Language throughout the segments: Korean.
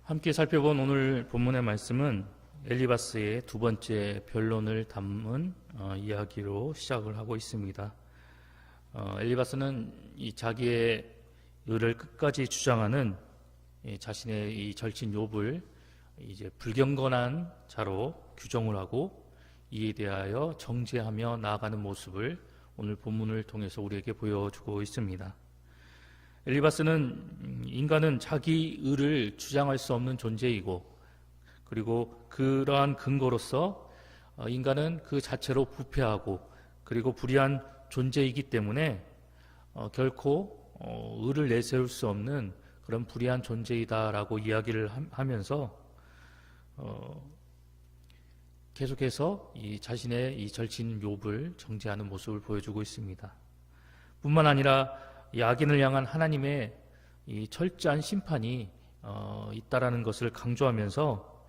함께 살펴본 오늘 본문의 말씀은 엘리바스의 두 번째 변론을 담은 이야기로 시작을 하고 있습니다. 엘리바스는 이 자기의 의를 끝까지 주장하는 자신의 이 절친 욥을 이제 불경건한 자로 규정을 하고 이에 대하여 정죄하며 나아가는 모습을 오늘 본문을 통해서 우리에게 보여주고 있습니다. 엘리바스는 인간은 자기 의를 주장할 수 없는 존재이고, 그리고 그러한 근거로서 인간은 그 자체로 부패하고 그리고 불의한 존재이기 때문에 결코 의를 내세울 수 없는 그런 불의한 존재이다라고 이야기를 하면서 계속해서 이 자신의 이 절친 욥을 정죄하는 모습을 보여주고 있습니다. 뿐만 아니라 이 악인을 향한 하나님의 이 철저한 심판이 있다라는 것을 강조하면서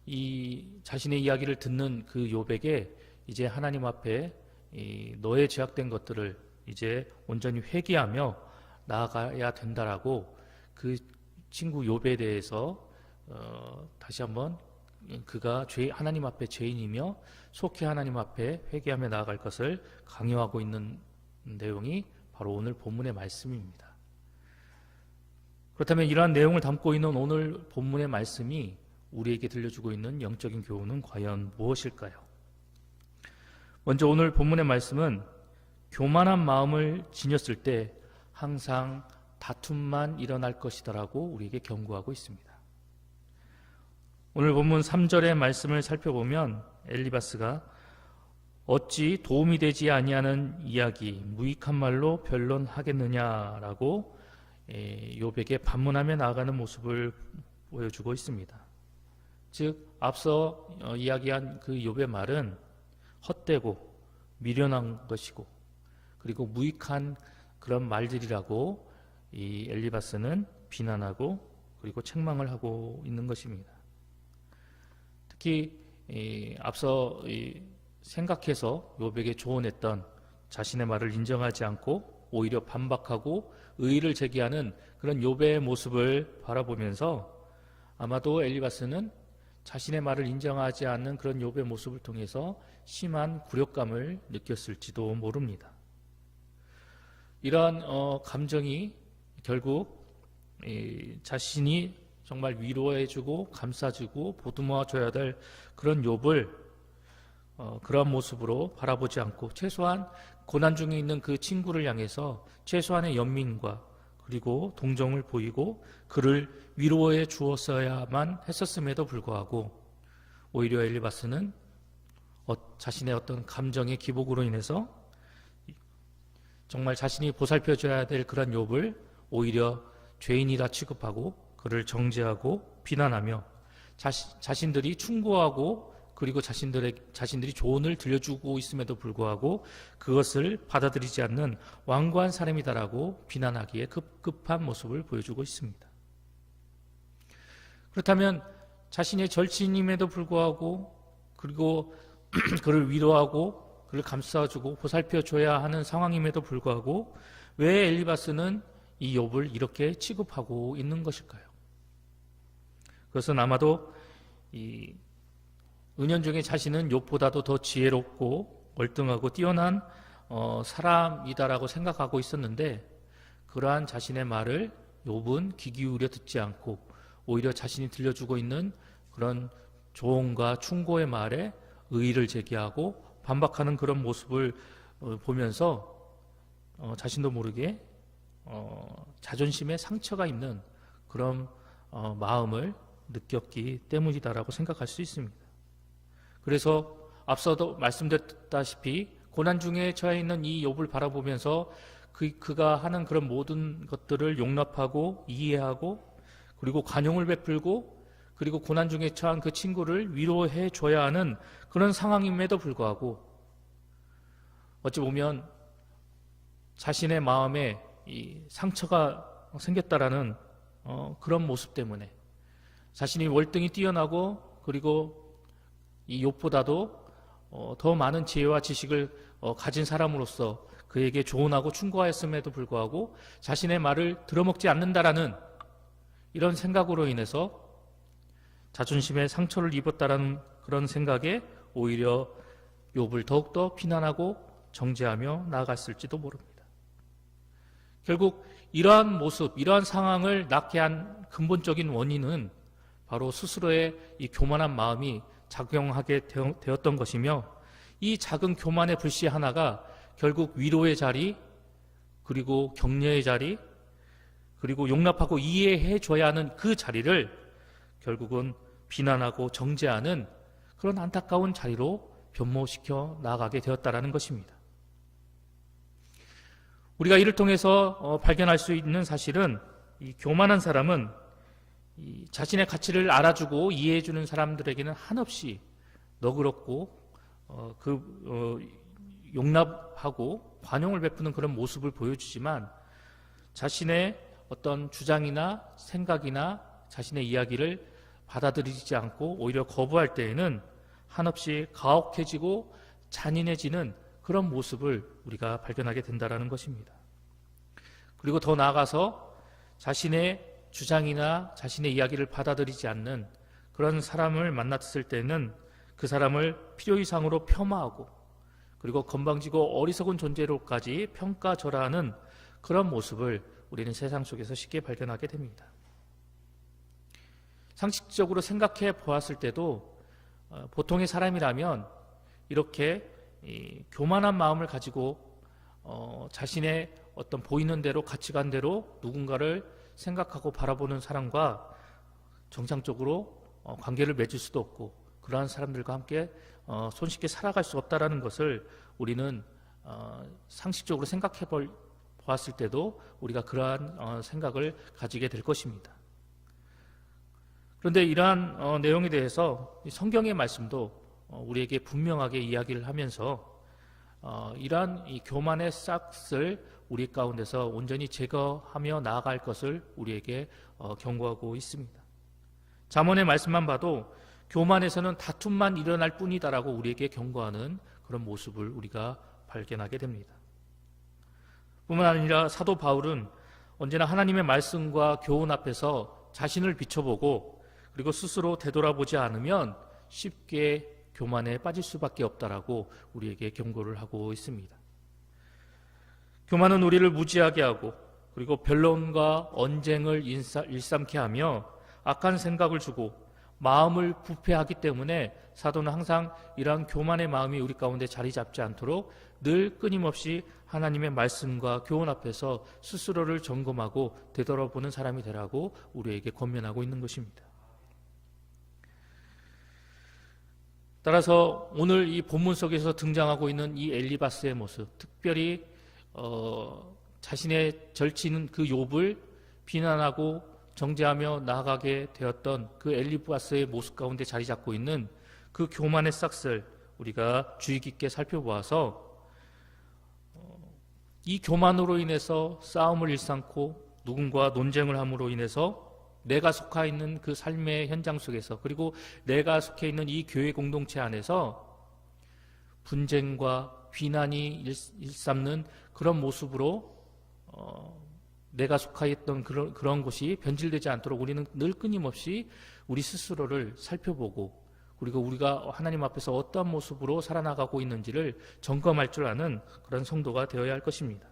이 자신의 이야기를 듣는 그 욥에게 이제 하나님 앞에 이 너의 죄악된 것들을 이제 온전히 회개하며 나아가야 된다라고 그 친구 욥에 대해서 다시 한번 그가 하나님 앞에 죄인이며 속히 하나님 앞에 회개하며 나아갈 것을 강요하고 있는 내용이 바로 오늘 본문의 말씀입니다. 그렇다면 이러한 내용을 담고 있는 오늘 본문의 말씀이 우리에게 들려주고 있는 영적인 교훈은 과연 무엇일까요? 먼저 오늘 본문의 말씀은 교만한 마음을 지녔을 때 항상 다툼만 일어날 것이다라고 우리에게 경고하고 있습니다. 오늘 본문 3절의 말씀을 살펴보면 엘리바스가 어찌 도움이 되지 아니하는 이야기 무익한 말로 변론하겠느냐라고 욥에게 반문하며 나아가는 모습을 보여주고 있습니다. 즉 앞서 이야기한 그 욥의 말은 헛되고 미련한 것이고 그리고 무익한 그런 말들이라고 이 엘리바스는 비난하고 그리고 책망을 하고 있는 것입니다. 특히 앞서 생각해서 욥에게 조언했던 자신의 말을 인정하지 않고 오히려 반박하고 의의를 제기하는 그런 욥의 모습을 바라보면서 아마도 엘리바스는 자신의 말을 인정하지 않는 그런 욥의 모습을 통해서 심한 굴욕감을 느꼈을지도 모릅니다. 이러한 감정이 결국 자신이 정말 위로해주고 감싸주고 보듬어줘야 될 그런 욥을 그러한 모습으로 바라보지 않고 최소한 고난 중에 있는 그 친구를 향해서 최소한의 연민과 그리고 동정을 보이고 그를 위로해 주었어야만 했었음에도 불구하고 오히려 엘리바스는 자신의 어떤 감정의 기복으로 인해서 정말 자신이 보살펴줘야 될 그런 욥을 오히려 죄인이라 취급하고 그를 정죄하고 비난하며 자신들이 충고하고 그리고 자신들이 조언을 들려주고 있음에도 불구하고 그것을 받아들이지 않는 완고한 사람이다라고 비난하기에 급급한 모습을 보여주고 있습니다. 그렇다면 자신의 절친임에도 불구하고 그리고 그를 위로하고 그를 감싸주고 보살펴줘야 하는 상황임에도 불구하고 왜 엘리바스는 이 욥을 이렇게 취급하고 있는 것일까요? 그것은 아마도 이 은연중에 자신은 욥보다도 더 지혜롭고 월등하고 뛰어난 사람이다라고 생각하고 있었는데 그러한 자신의 말을 욥은 귀 기울여 듣지 않고 오히려 자신이 들려주고 있는 그런 조언과 충고의 말에 의의를 제기하고 반박하는 그런 모습을 보면서 자신도 모르게 자존심에 상처가 있는 그런 마음을 느꼈기 때문이다라고 생각할 수 있습니다. 그래서 앞서도 말씀드렸다시피 고난 중에 처해 있는 이 욥을 바라보면서 그가 하는 그런 모든 것들을 용납하고 이해하고 그리고 관용을 베풀고 그리고 고난 중에 처한 그 친구를 위로해 줘야 하는 그런 상황임에도 불구하고 어찌 보면 자신의 마음에 이 상처가 생겼다라는 그런 모습 때문에 자신이 월등히 뛰어나고 그리고 이 욥보다도 더 많은 지혜와 지식을 가진 사람으로서 그에게 조언하고 충고하였음에도 불구하고 자신의 말을 들어먹지 않는다라는 이런 생각으로 인해서 자존심에 상처를 입었다라는 그런 생각에 오히려 욥을 더욱더 비난하고 정죄하며 나아갔을지도 모릅니다. 결국 이러한 모습, 이러한 상황을 낳게 한 근본적인 원인은 바로 스스로의 이 교만한 마음이 작용하게 되었던 것이며, 이 작은 교만의 불씨 하나가 결국 위로의 자리, 그리고 격려의 자리, 그리고 용납하고 이해해 줘야 하는 그 자리를 결국은 비난하고 정죄하는 그런 안타까운 자리로 변모시켜 나아가게 되었다라는 것입니다. 우리가 이를 통해서 발견할 수 있는 사실은, 이 교만한 사람은 이 자신의 가치를 알아주고 이해해주는 사람들에게는 한없이 너그럽고 용납하고 관용을 베푸는 그런 모습을 보여주지만, 자신의 어떤 주장이나 생각이나 자신의 이야기를 받아들이지 않고 오히려 거부할 때에는 한없이 가혹해지고 잔인해지는 그런 모습을 우리가 발견하게 된다는 것입니다. 그리고 더 나아가서 자신의 주장이나 자신의 이야기를 받아들이지 않는 그런 사람을 만났을 때는 그 사람을 필요 이상으로 폄하하고, 그리고 건방지고 어리석은 존재로까지 평가절하하는 그런 모습을 우리는 세상 속에서 쉽게 발견하게 됩니다. 상식적으로 생각해 보았을 때도 보통의 사람이라면 이렇게 교만한 마음을 가지고 자신의 어떤 보이는 대로, 가치관대로 누군가를 생각하고 바라보는 사람과 정상적으로 관계를 맺을 수도 없고, 그러한 사람들과 함께 손쉽게 살아갈 수 없다는 것을 우리는 상식적으로 생각해 보았을 때도 우리가 그러한 생각을 가지게 될 것입니다. 그런데 이러한 내용에 대해서 성경의 말씀도 우리에게 분명하게 이야기를 하면서 이러한 이 교만의 싹을 우리 가운데서 온전히 제거하며 나아갈 것을 우리에게 경고하고 있습니다. 잠언의 말씀만 봐도 교만에서는 다툼만 일어날 뿐이다라고 우리에게 경고하는 그런 모습을 우리가 발견하게 됩니다. 뿐만 아니라 사도 바울은 언제나 하나님의 말씀과 교훈 앞에서 자신을 비춰보고, 그리고 스스로 되돌아보지 않으면 쉽게 교만에 빠질 수밖에 없다라고 우리에게 경고를 하고 있습니다. 교만은 우리를 무지하게 하고, 그리고 변론과 언쟁을 일삼게 하며 악한 생각을 주고 마음을 부패하기 때문에 사도는 항상 이러한 교만의 마음이 우리 가운데 자리 잡지 않도록 늘 끊임없이 하나님의 말씀과 교훈 앞에서 스스로를 점검하고 되돌아보는 사람이 되라고 우리에게 권면하고 있는 것입니다. 따라서 오늘 이 본문 속에서 등장하고 있는 이 엘리바스의 모습, 특별히 자신의 절친 그 욥을 비난하고 정죄하며 나아가게 되었던 그 엘리바스의 모습 가운데 자리 잡고 있는 그 교만의 싹을 우리가 주의 깊게 살펴보아서 이 교만으로 인해서 싸움을 일삼고 누군가 논쟁을 함으로 인해서 내가 속해 있는 그 삶의 현장 속에서, 그리고 내가 속해 있는 이 교회 공동체 안에서 분쟁과 비난이 일삼는 그런 모습으로 내가 속해 있던 그런 곳이 변질되지 않도록 우리는 늘 끊임없이 우리 스스로를 살펴보고, 그리고 우리가 하나님 앞에서 어떠한 모습으로 살아나가고 있는지를 점검할 줄 아는 그런 성도가 되어야 할 것입니다.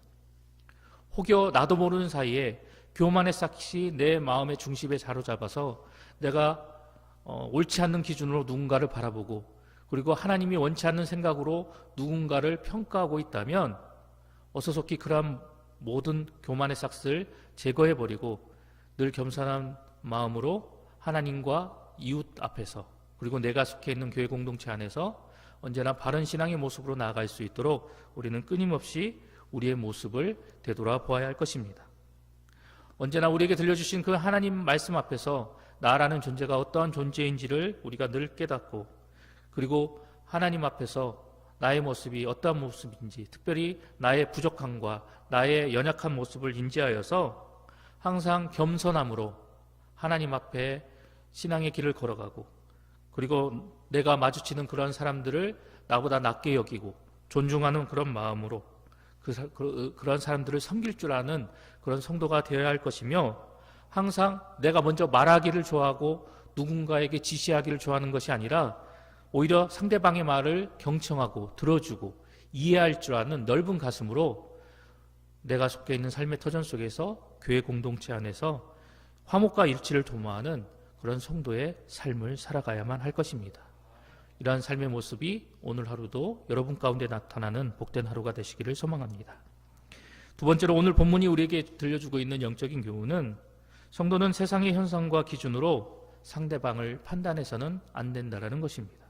혹여 나도 모르는 사이에 교만의 싹이 내 마음의 중심에 사로잡아서 내가 옳지 않는 기준으로 누군가를 바라보고, 그리고 하나님이 원치 않는 생각으로 누군가를 평가하고 있다면 어서속히 그러한 모든 교만의 싹을 제거해버리고 늘 겸손한 마음으로 하나님과 이웃 앞에서, 그리고 내가 속해 있는 교회 공동체 안에서 언제나 바른 신앙의 모습으로 나아갈 수 있도록 우리는 끊임없이 우리의 모습을 되돌아보아야 할 것입니다. 언제나 우리에게 들려주신 그 하나님 말씀 앞에서 나라는 존재가 어떠한 존재인지를 우리가 늘 깨닫고, 그리고 하나님 앞에서 나의 모습이 어떠한 모습인지, 특별히 나의 부족함과 나의 연약한 모습을 인지하여서 항상 겸손함으로 하나님 앞에 신앙의 길을 걸어가고, 그리고 내가 마주치는 그런 사람들을 나보다 낮게 여기고 존중하는 그런 마음으로 그런 사람들을 섬길 줄 아는 그런 성도가 되어야 할 것이며, 항상 내가 먼저 말하기를 좋아하고 누군가에게 지시하기를 좋아하는 것이 아니라 오히려 상대방의 말을 경청하고 들어주고 이해할 줄 아는 넓은 가슴으로 내가 속해 있는 삶의 터전 속에서 교회 공동체 안에서 화목과 일치를 도모하는 그런 성도의 삶을 살아가야만 할 것입니다. 이러한 삶의 모습이 오늘 하루도 여러분 가운데 나타나는 복된 하루가 되시기를 소망합니다. 두 번째로 오늘 본문이 우리에게 들려주고 있는 영적인 교훈은 성도는 세상의 현상과 기준으로 상대방을 판단해서는 안 된다는 것입니다.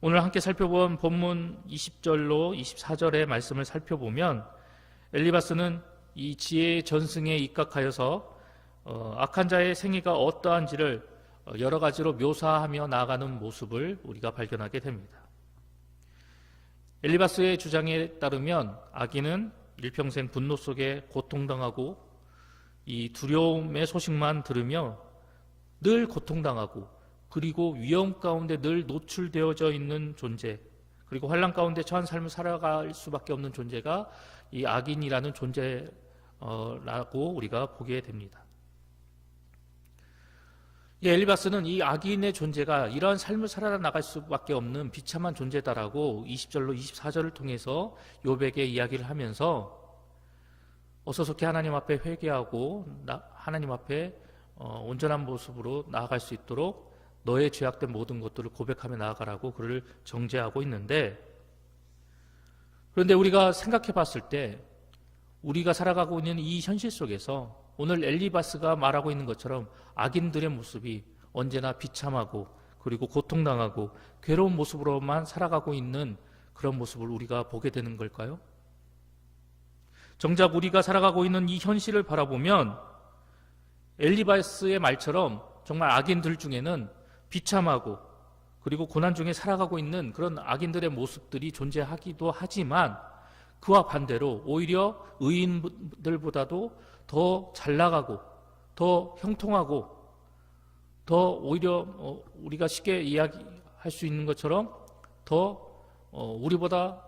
오늘 함께 살펴본 본문 20절로 24절의 말씀을 살펴보면 엘리바스는 이 지혜의 전승에 입각하여서 악한 자의 생애가 어떠한지를 여러 가지로 묘사하며 나아가는 모습을 우리가 발견하게 됩니다. 엘리바스의 주장에 따르면 악인은 일평생 분노 속에 고통당하고 이 두려움의 소식만 들으며 늘 고통당하고 그리고 위험 가운데 늘 노출되어져 있는 존재, 그리고 환난 가운데 처한 삶을 살아갈 수밖에 없는 존재가 이 악인이라는 존재라고 우리가 보게 됩니다. 엘리바스는 이 악인의 존재가 이러한 삶을 살아나갈 수밖에 없는 비참한 존재다라고 20절로 24절을 통해서 욥에게 이야기를 하면서 어서 속히 하나님 앞에 회개하고 하나님 앞에 온전한 모습으로 나아갈 수 있도록 너의 죄악된 모든 것들을 고백하며 나아가라고 그를 정죄하고 있는데, 그런데 우리가 생각해 봤을 때 우리가 살아가고 있는 이 현실 속에서 오늘 엘리바스가 말하고 있는 것처럼 악인들의 모습이 언제나 비참하고 그리고 고통당하고 괴로운 모습으로만 살아가고 있는 그런 모습을 우리가 보게 되는 걸까요? 정작 우리가 살아가고 있는 이 현실을 바라보면 엘리바스의 말처럼 정말 악인들 중에는 비참하고 그리고 고난 중에 살아가고 있는 그런 악인들의 모습들이 존재하기도 하지만 그와 반대로 오히려 의인들보다도 더 잘나가고 더 형통하고 더 오히려 우리가 쉽게 이야기할 수 있는 것처럼 더 우리보다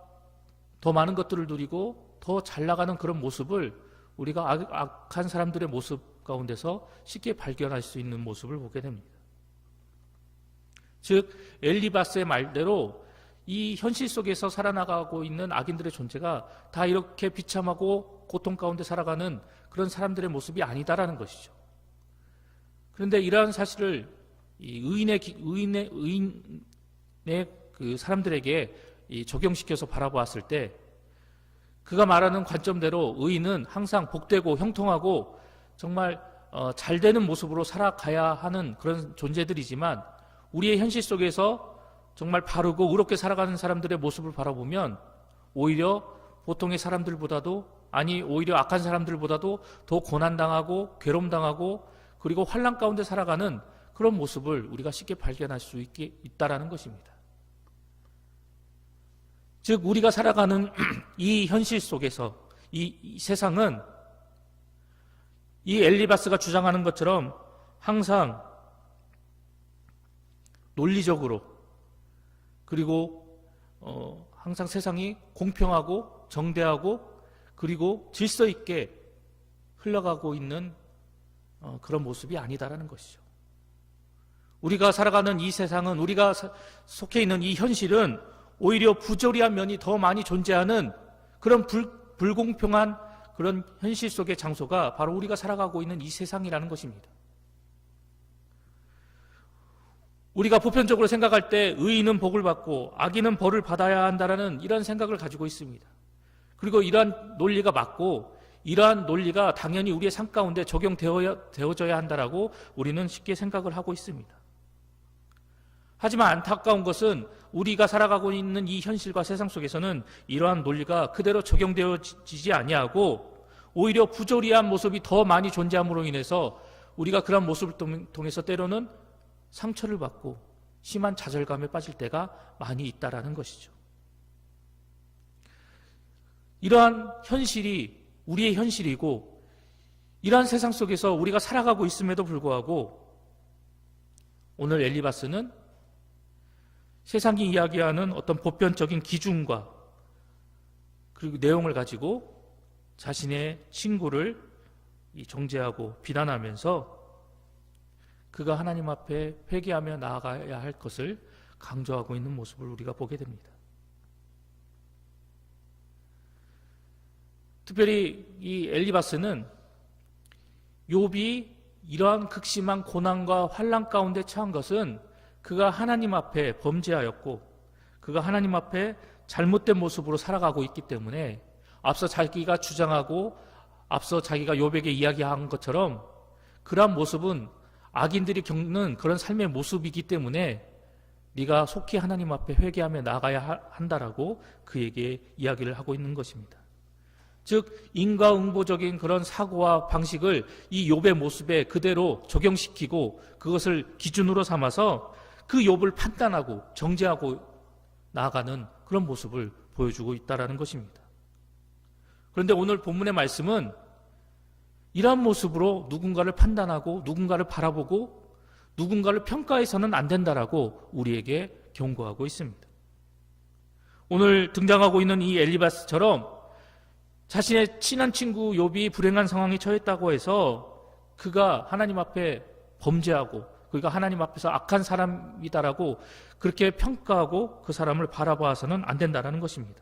더 많은 것들을 누리고 더 잘나가는 그런 모습을 우리가 악한 사람들의 모습 가운데서 쉽게 발견할 수 있는 모습을 보게 됩니다. 즉 엘리바스의 말대로 이 현실 속에서 살아나가고 있는 악인들의 존재가 다 이렇게 비참하고 고통 가운데 살아가는 그런 사람들의 모습이 아니다라는 것이죠. 그런데 이러한 사실을 의인의 그 사람들에게 적용시켜서 바라보았을 때 그가 말하는 관점대로 의인은 항상 복되고 형통하고 정말 잘 되는 모습으로 살아가야 하는 그런 존재들이지만 우리의 현실 속에서 정말 바르고 의롭게 살아가는 사람들의 모습을 바라보면 오히려 보통의 사람들보다도 오히려 악한 사람들보다도 더 고난당하고 괴로움당하고 그리고 환난 가운데 살아가는 그런 모습을 우리가 쉽게 발견할 수 있다라는 것입니다. 즉 우리가 살아가는 이 현실 속에서 이 세상은 이 엘리바스가 주장하는 것처럼 항상 논리적으로 그리고 항상 세상이 공평하고 정대하고 그리고 질서 있게 흘러가고 있는 그런 모습이 아니다라는 것이죠. 우리가 살아가는 이 세상은, 우리가 속해 있는 이 현실은 오히려 부조리한 면이 더 많이 존재하는 그런 불공평한 그런 현실 속의 장소가 바로 우리가 살아가고 있는 이 세상이라는 것입니다. 우리가 보편적으로 생각할 때 의인은 복을 받고 악인은 벌을 받아야 한다라는 이런 생각을 가지고 있습니다. 그리고 이러한 논리가 맞고 이러한 논리가 당연히 우리의 삶 가운데 적용되어져야 한다라고 우리는 쉽게 생각을 하고 있습니다. 하지만 안타까운 것은 우리가 살아가고 있는 이 현실과 세상 속에서는 이러한 논리가 그대로 적용되어지지 아니하고 오히려 부조리한 모습이 더 많이 존재함으로 인해서 우리가 그런 모습을 통해서 때로는 상처를 받고 심한 좌절감에 빠질 때가 많이 있다라는 것이죠. 이러한 현실이 우리의 현실이고 이러한 세상 속에서 우리가 살아가고 있음에도 불구하고 오늘 엘리바스는 세상이 이야기하는 어떤 보편적인 기준과 그리고 내용을 가지고 자신의 친구를 정죄하고 비난하면서 그가 하나님 앞에 회개하며 나아가야 할 것을 강조하고 있는 모습을 우리가 보게 됩니다. 특별히 이 엘리바스는 욥이 이러한 극심한 고난과 환난 가운데 처한 것은 그가 하나님 앞에 범죄하였고 그가 하나님 앞에 잘못된 모습으로 살아가고 있기 때문에 앞서 자기가 주장하고 앞서 자기가 욥에게 이야기한 것처럼 그러한 모습은 악인들이 겪는 그런 삶의 모습이기 때문에 네가 속히 하나님 앞에 회개하며 나아가야 한다라고 그에게 이야기를 하고 있는 것입니다. 즉 인과응보적인 그런 사고와 방식을 이 욥의 모습에 그대로 적용시키고 그것을 기준으로 삼아서 그 욥을 판단하고 정죄하고 나아가는 그런 모습을 보여주고 있다는 것입니다. 그런데 오늘 본문의 말씀은 이러한 모습으로 누군가를 판단하고 누군가를 바라보고 누군가를 평가해서는 안 된다라고 우리에게 경고하고 있습니다. 오늘 등장하고 있는 이 엘리바스처럼 자신의 친한 친구 욥이 불행한 상황에 처했다고 해서 그가 하나님 앞에 범죄하고 그가 하나님 앞에서 악한 사람이다라고 그렇게 평가하고 그 사람을 바라봐서는 안 된다는 것입니다.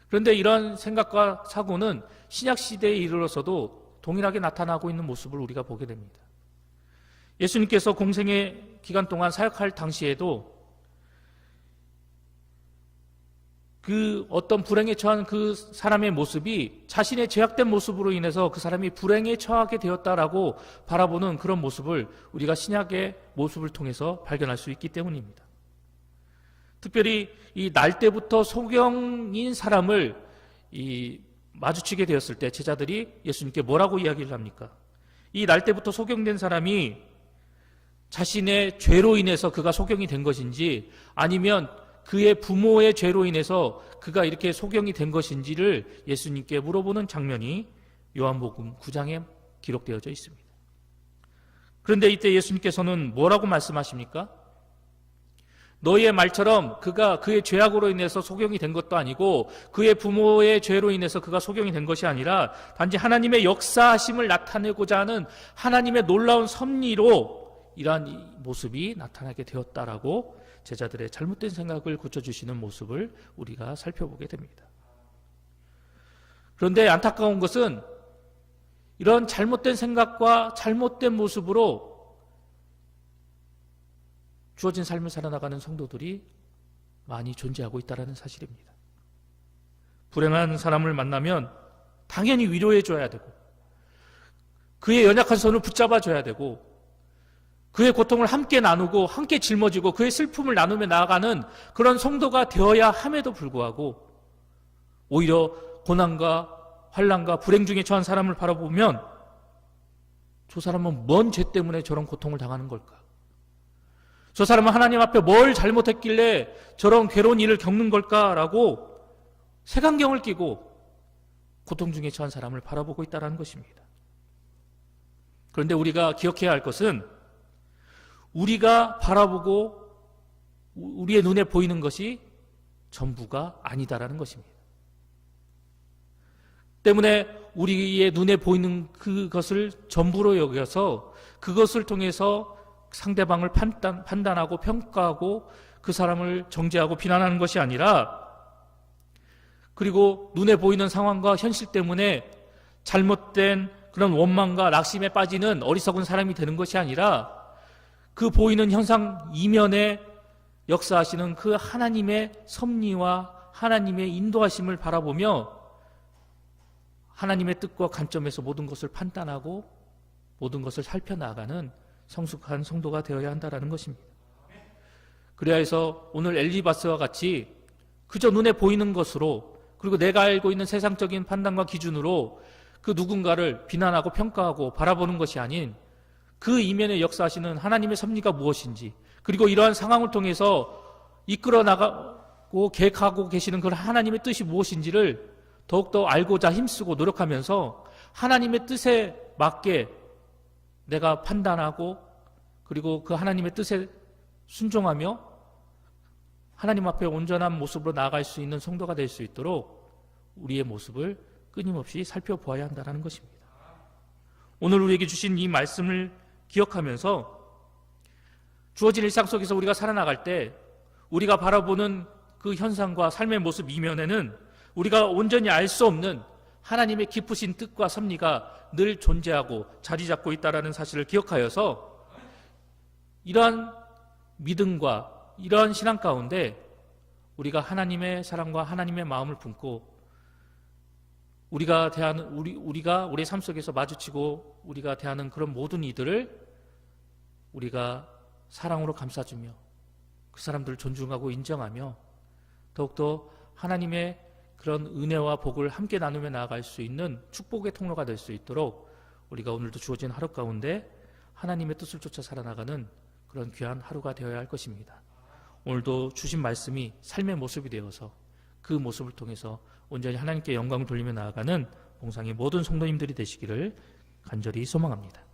그런데 이런 생각과 사고는 신약시대에 이르러서도 동일하게 나타나고 있는 모습을 우리가 보게 됩니다. 예수님께서 공생의 기간 동안 사역할 당시에도 그 어떤 불행에 처한 그 사람의 모습이 자신의 죄악된 모습으로 인해서 그 사람이 불행에 처하게 되었다라고 바라보는 그런 모습을 우리가 신약의 모습을 통해서 발견할 수 있기 때문입니다. 특별히 이 날 때부터 소경인 사람을 마주치게 되었을 때 제자들이 예수님께 뭐라고 이야기를 합니까? 이 날 때부터 소경된 사람이 자신의 죄로 인해서 그가 소경이 된 것인지 아니면 그의 부모의 죄로 인해서 그가 이렇게 소경이 된 것인지를 예수님께 물어보는 장면이 요한복음 9장에 기록되어져 있습니다. 그런데 이때 예수님께서는 뭐라고 말씀하십니까? 너희의 말처럼 그가 그의 죄악으로 인해서 소경이 된 것도 아니고 그의 부모의 죄로 인해서 그가 소경이 된 것이 아니라 단지 하나님의 역사하심을 나타내고자 하는 하나님의 놀라운 섭리로 이러한 모습이 나타나게 되었다라고 제자들의 잘못된 생각을 고쳐주시는 모습을 우리가 살펴보게 됩니다. 그런데 안타까운 것은 이런 잘못된 생각과 잘못된 모습으로 주어진 삶을 살아나가는 성도들이 많이 존재하고 있다는 사실입니다. 불행한 사람을 만나면 당연히 위로해 줘야 되고 그의 연약한 손을 붙잡아 줘야 되고 그의 고통을 함께 나누고 함께 짊어지고 그의 슬픔을 나누며 나아가는 그런 성도가 되어야 함에도 불구하고 오히려 고난과 환난과 불행 중에 처한 사람을 바라보면 저 사람은 뭔 죄 때문에 저런 고통을 당하는 걸까? 저 사람은 하나님 앞에 뭘 잘못했길래 저런 괴로운 일을 겪는 걸까라고 색안경을 끼고 고통 중에 처한 사람을 바라보고 있다는 것입니다. 그런데 우리가 기억해야 할 것은 우리가 바라보고 우리의 눈에 보이는 것이 전부가 아니다라는 것입니다. 때문에 우리의 눈에 보이는 그것을 전부로 여겨서 그것을 통해서 상대방을 판단하고 평가하고 그 사람을 정죄하고 비난하는 것이 아니라 그리고 눈에 보이는 상황과 현실 때문에 잘못된 그런 원망과 낙심에 빠지는 어리석은 사람이 되는 것이 아니라 그 보이는 현상 이면에 역사하시는 그 하나님의 섭리와 하나님의 인도하심을 바라보며 하나님의 뜻과 관점에서 모든 것을 판단하고 모든 것을 살펴나가는 성숙한 성도가 되어야 한다는 것입니다. 그래야 해서 오늘 엘리바스와 같이 그저 눈에 보이는 것으로 그리고 내가 알고 있는 세상적인 판단과 기준으로 그 누군가를 비난하고 평가하고 바라보는 것이 아닌 그 이면에 역사하시는 하나님의 섭리가 무엇인지 그리고 이러한 상황을 통해서 이끌어 나가고 계획하고 계시는 그 하나님의 뜻이 무엇인지를 더욱더 알고자 힘쓰고 노력하면서 하나님의 뜻에 맞게 내가 판단하고 그리고 그 하나님의 뜻에 순종하며 하나님 앞에 온전한 모습으로 나아갈 수 있는 성도가 될 수 있도록 우리의 모습을 끊임없이 살펴보아야 한다는 것입니다. 오늘 우리에게 주신 이 말씀을 기억하면서 주어진 일상 속에서 우리가 살아나갈 때 우리가 바라보는 그 현상과 삶의 모습 이면에는 우리가 온전히 알 수 없는 하나님의 깊으신 뜻과 섭리가 늘 존재하고 자리 잡고 있다는 사실을 기억하여서 이러한 믿음과 이러한 신앙 가운데 우리가 하나님의 사랑과 하나님의 마음을 품고 우리가 우리의 삶 속에서 마주치고 우리가 대하는 그런 모든 이들을 우리가 사랑으로 감싸주며 그 사람들을 존중하고 인정하며 더욱더 하나님의 그런 은혜와 복을 함께 나누며 나아갈 수 있는 축복의 통로가 될 수 있도록 우리가 오늘도 주어진 하루 가운데 하나님의 뜻을 쫓아 살아나가는 그런 귀한 하루가 되어야 할 것입니다. 오늘도 주신 말씀이 삶의 모습이 되어서 그 모습을 통해서 온전히 하나님께 영광을 돌리며 나아가는 봉상의 모든 성도님들이 되시기를 간절히 소망합니다.